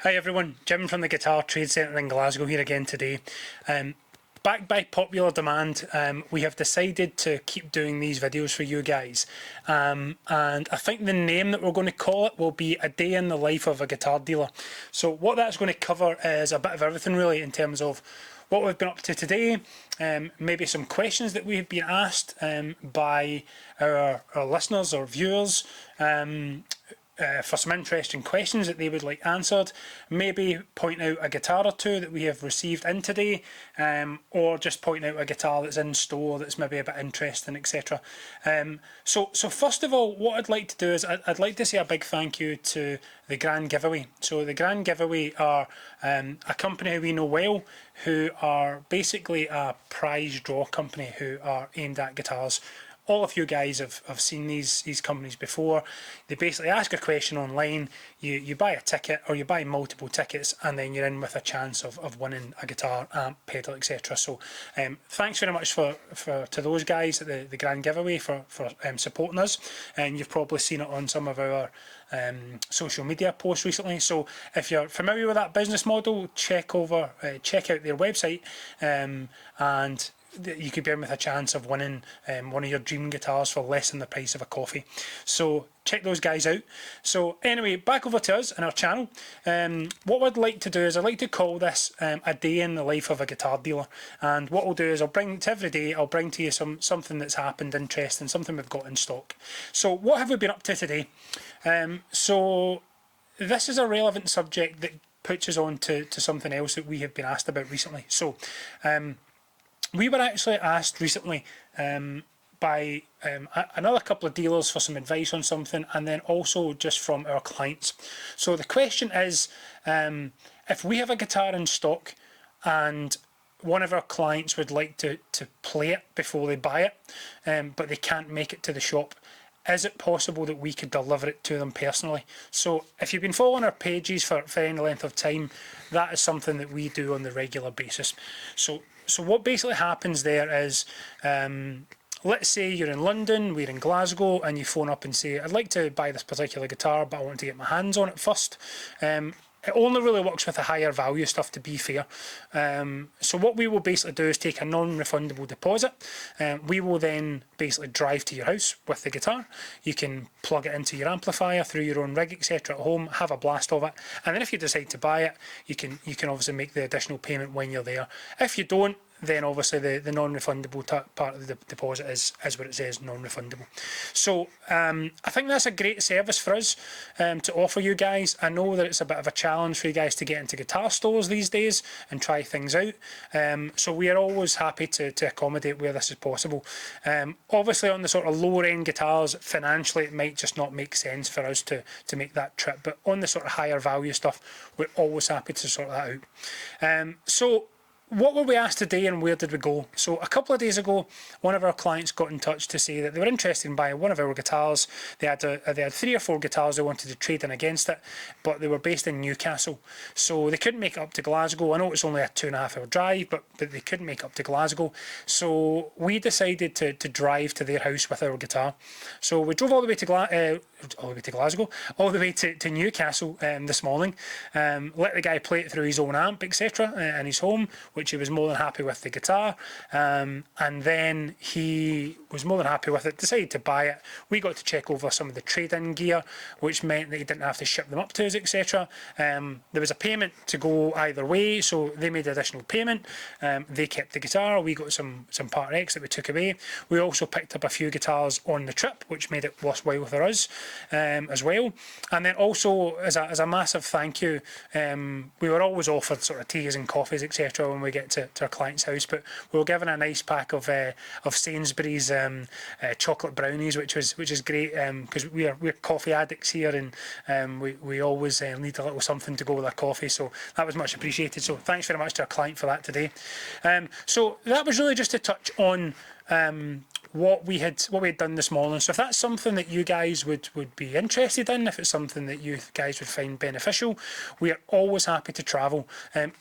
Hi everyone, Jim from the Guitar Trade Centre in Glasgow here again today. Backed by popular demand, we have decided to keep doing these videos for you guys. And I think the name that we're going to call it will be A Day in the Life of a Guitar Dealer. So what that's going to cover is a bit of everything really, in terms of what we've been up to today, maybe some questions that we've been asked by our listeners or viewers, for some interesting questions that they would like answered, maybe point out a guitar or two that we have received in today, or just point out a guitar that's in store that's maybe a bit interesting, etc. So first of all, what I'd like to do is I'd like to say a big thank you to the Grand Giveaway. So the Grand Giveaway are a company we know well, who are basically a prize draw company who are aimed at guitars. All of you guys have seen these companies before. They basically ask a question online, you buy a ticket or you buy multiple tickets, and then you're in with a chance of winning a guitar, amp, pedal, etc. So thanks very much to those guys at the Grand Giveaway for supporting us, and you've probably seen it on some of our social media posts recently. So if you're familiar with that business model, check out their website, and you could be in with a chance of winning one of your dream guitars for less than the price of a coffee. So check those guys out. So anyway, back over to us and our channel. What I'd like to do is I'd like to call this A Day in the Life of a Guitar Dealer. And what I'll do is I'll bring to you something that's happened interesting, something we've got in stock. So what have we been up to today? So this is a relevant subject that puts us on to something else that we have been asked about recently. So we were actually asked recently by another couple of dealers for some advice on something, and then also just from our clients. So the question is, if we have a guitar in stock and one of our clients would like to play it before they buy it, but they can't make it to the shop, is it possible that we could deliver it to them personally? So if you've been following our pages for any length of time, that is something that we do on the regular basis. So what basically happens there is, let's say you're in London, we're in Glasgow, and you phone up and say, I'd like to buy this particular guitar, but I want to get my hands on it first. It only really works with the higher value stuff, to be fair. So what we will basically do is take a non-refundable deposit. We will then basically drive to your house with the guitar. You can plug it into your amplifier through your own rig, etc. at home, have a blast of it. And then if you decide to buy it, you can obviously make the additional payment when you're there. If you don't, then obviously the non-refundable part of the deposit is what it says, non-refundable. So I think that's a great service for us to offer you guys. I know that it's a bit of a challenge for you guys to get into guitar stores these days and try things out. So we are always happy to accommodate where this is possible. Obviously on the sort of lower end guitars, financially it might just not make sense for us to make that trip. But on the sort of higher value stuff, we're always happy to sort that out. So what were we asked today and where did we go? So a couple of days ago, one of our clients got in touch to say that they were interested in buying one of our guitars. They had 3 or 4 guitars they wanted to trade in against it, but they were based in Newcastle. So they couldn't make it up to Glasgow. I know it's only a 2.5 hour drive, but they couldn't make it up to Glasgow. So we decided to drive to their house with our guitar. So we drove all the way to Glasgow, all the way to Newcastle this morning. Let the guy play it through his own amp, etc. In his home, which he was more than happy with the guitar, and then he was more than happy with it, decided to buy it. We got to check over some of the trade-in gear, which meant that he didn't have to ship them up to us, etc. There was a payment to go either way, so they made additional payment. They kept the guitar, we got some Part X that we took away. We also picked up a few guitars on the trip, which made it worthwhile for us as well. And then also, as a massive thank you, we were always offered sort of teas and coffees, etc. when we get to our client's house, but we were given a nice pack of Sainsbury's chocolate brownies, which is great, because we're coffee addicts here, and we always need a little something to go with our coffee, so that was much appreciated. So thanks very much to our client for that today. So that was really just to touch on what we had done this morning. So if that's something that you guys would be interested in, if it's something that you guys would find beneficial, we are always happy to travel.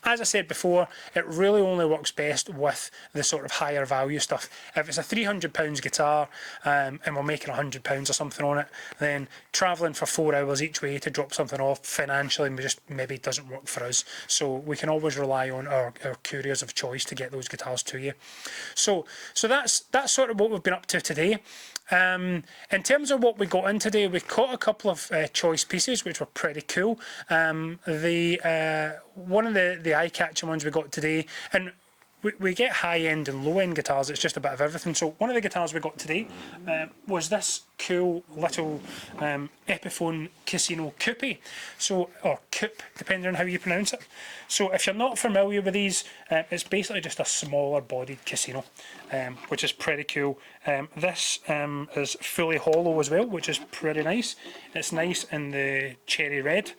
As I said before, it really only works best with the sort of higher value stuff. If it's a £300 guitar and we're making £100 or something on it, then travelling for 4 hours each way to drop something off financially just maybe doesn't work for us. So we can always rely on our couriers of choice to get those guitars to you. So that's sort of what we've been up to today. In terms of what we got in today, we caught a couple of choice pieces which were pretty cool. One of the eye-catching ones we got today, and we get high-end and low-end guitars, it's just a bit of everything. So one of the guitars we got today was this cool little Epiphone Casino Coupe, or Coupe, depending on how you pronounce it. So if you're not familiar with these, it's basically just a smaller bodied casino, which is pretty cool. This is fully hollow as well, which is pretty nice. It's nice in the cherry red,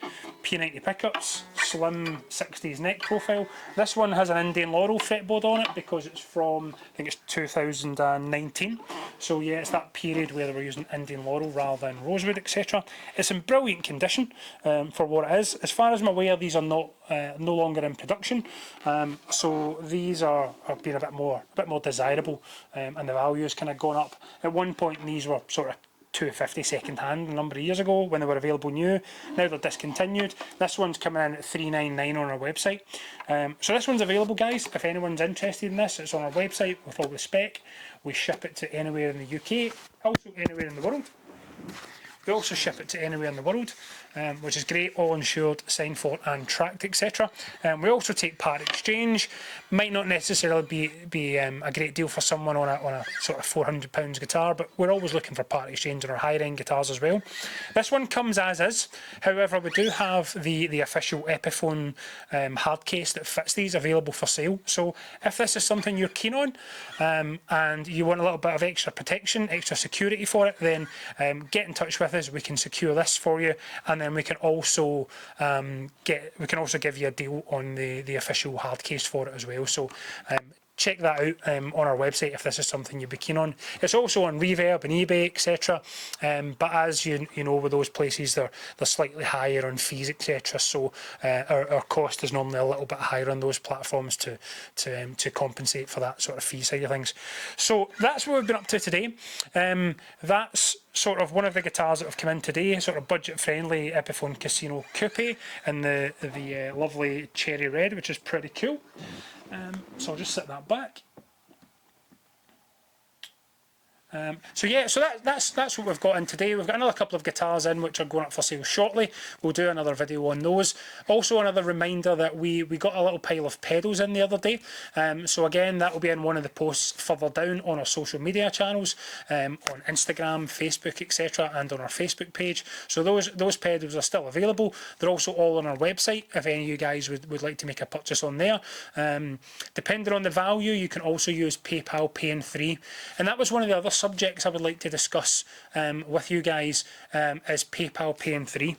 P90 pickups, slim 60s neck profile. This one has an Indian Laurel fretboard on it because it's from, I think it's 2019. So yeah, it's that period where they were using Indian Laurel rather than rosewood, etc. It's in brilliant condition for what it is. As far as I'm aware, these are no longer in production, so these are being a bit more desirable, and the value has kind of gone up. At one point, these were sort of £250 second hand a number of years ago when they were available new. Now they're discontinued. This one's coming in at £399 on our website. So this one's available, guys. If anyone's interested in this, it's on our website with all the spec. We ship it to anywhere in the UK, also anywhere in the world. We also ship it to anywhere in the world, which is great, all insured, signed for and tracked, etc. We also take part exchange. Might not necessarily be a great deal for someone on a sort of £400 guitar, but we're always looking for part exchange on our higher end guitars as well. This one comes as is. However, we do have the official Epiphone hard case that fits these available for sale. So if this is something you're keen on, and you want a little bit of extra protection, extra security for it, then get in touch with us. We can secure this for you, and then we can also give you a deal on the official hard case for it as well. So check that out on our website if this is something you'd be keen on. It's also on Reverb and eBay, etc. But as you know, with those places, they're slightly higher on fees, etc. So our cost is normally a little bit higher on those platforms to compensate for that sort of fee side of things. So that's what we've been up to today. That's sort of one of the guitars that have come in today, sort of budget-friendly Epiphone Casino Coupe in the lovely cherry red, which is pretty cool. So I'll just set that back. So that's what we've got in today. We've got another couple of guitars in which are going up for sale shortly. We'll do another video on those. Also, another reminder that we got a little pile of pedals in the other day. So again, that will be in one of the posts further down on our social media channels, on Instagram, Facebook, etc., and on our Facebook page. So those pedals are still available. They're also all on our website if any of you guys would like to make a purchase on there. Depending on the value, you can also use PayPal Pay in 3, and that was one of the other subjects I would like to discuss with you guys, is PayPal Pay in 3.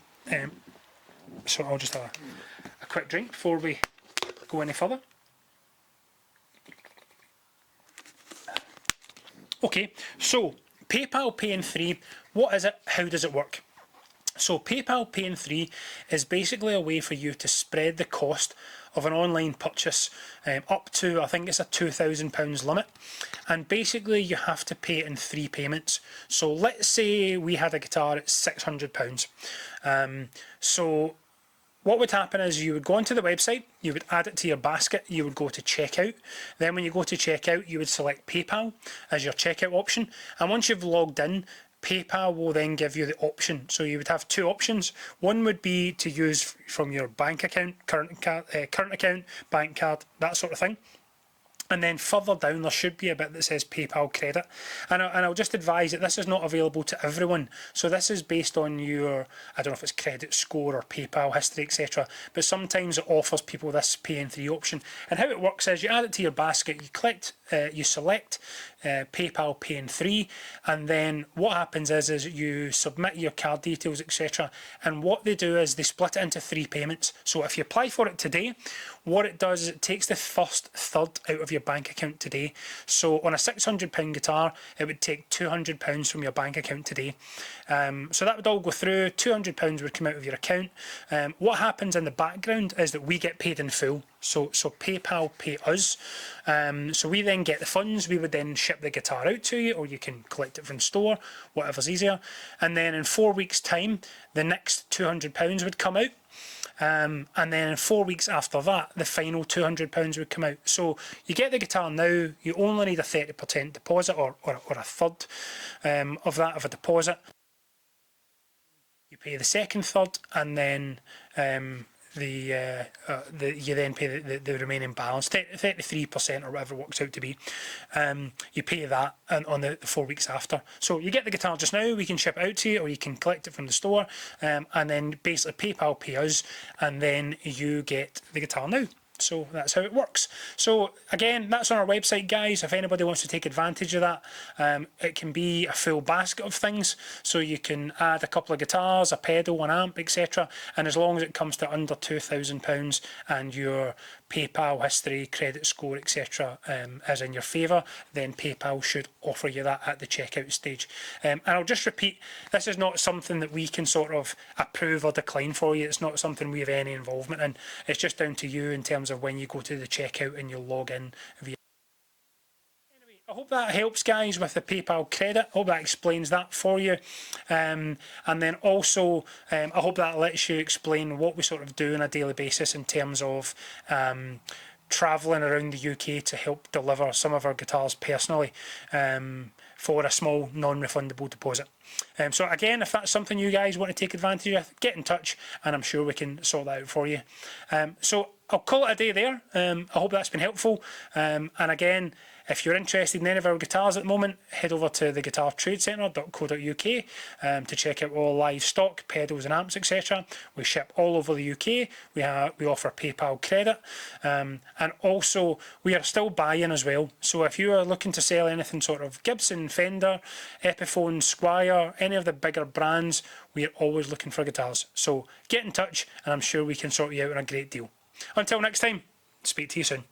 So I'll just have a quick drink before we go any further. Okay, so PayPal Pay in 3, what is it? How does it work? So PayPal Pay in 3 is basically a way for you to spread the cost of an online purchase up to, I think it's a £2,000 limit, and basically you have to pay it in 3 payments. So let's say we had a guitar at £600. So what would happen is you would go onto the website, you would add it to your basket, you would go to checkout. Then when you go to checkout, you would select PayPal as your checkout option, and once you've logged in, PayPal will then give you the option. So you would have 2 options. One would be to use from your bank account, current account, bank card, that sort of thing. And then further down, there should be a bit that says PayPal credit. And I'll just advise that this is not available to everyone. So this is based on your, I don't know if it's credit score or PayPal history, etc. But sometimes it offers people this Pay in 3 option. And how it works is you add it to your basket, you collect you select PayPal Pay in 3, and then what happens is you submit your card details, etc. And what they do is they split it into 3 payments. So if you apply for it today, what it does is it takes the first third out of your bank account today. So on a £600 guitar, it would take £200 from your bank account today. So that would all go through. £200 would come out of your account. What happens in the background is that we get paid in full. So PayPal pay us. So we then get the funds. We would then ship the guitar out to you, or you can collect it from store, whatever's easier. And then in 4 weeks' time, the next £200 would come out. And then in 4 weeks after that, the final £200 would come out. So you get the guitar now, you only need a 30% deposit, or a third of that of a deposit. You pay the second third, and then you then pay the remaining balance, 33% or whatever it works out to be. You pay that on the 4 weeks after. So you get the guitar just now, we can ship it out to you, or you can collect it from the store, and then basically PayPal pay us, and then you get the guitar now. So that's how it works. So again, that's on our website, guys. If anybody wants to take advantage of that, it can be a full basket of things. So you can add a couple of guitars, a pedal, an amp, etc. And as long as it comes to under £2,000 and your PayPal history, credit score, etc. Is in your favour, then PayPal should offer you that at the checkout stage. And I'll just repeat, this is not something that we can sort of approve or decline for you. It's not something we have any involvement in. It's just down to you in terms of when you go to the checkout and you'll log in via. Anyway, I hope that helps, guys, with the PayPal credit. I hope that explains that for you. And then also, I hope that lets you explain what we sort of do on a daily basis in terms of travelling around the UK to help deliver some of our guitars personally for a small non-refundable deposit. So again, if that's something you guys want to take advantage of, get in touch and I'm sure we can sort that out for you. So I'll call it a day there. I hope that's been helpful. And again, if you're interested in any of our guitars at the moment, head over to theguitartradecentre.co.uk to check out all live stock, pedals and amps, etc. We ship all over the UK. We offer PayPal credit. And also, we are still buying as well. So if you are looking to sell anything sort of Gibson, Fender, Epiphone, Squire, any of the bigger brands, we are always looking for guitars. So get in touch and I'm sure we can sort you out on a great deal. Until next time, speak to you soon.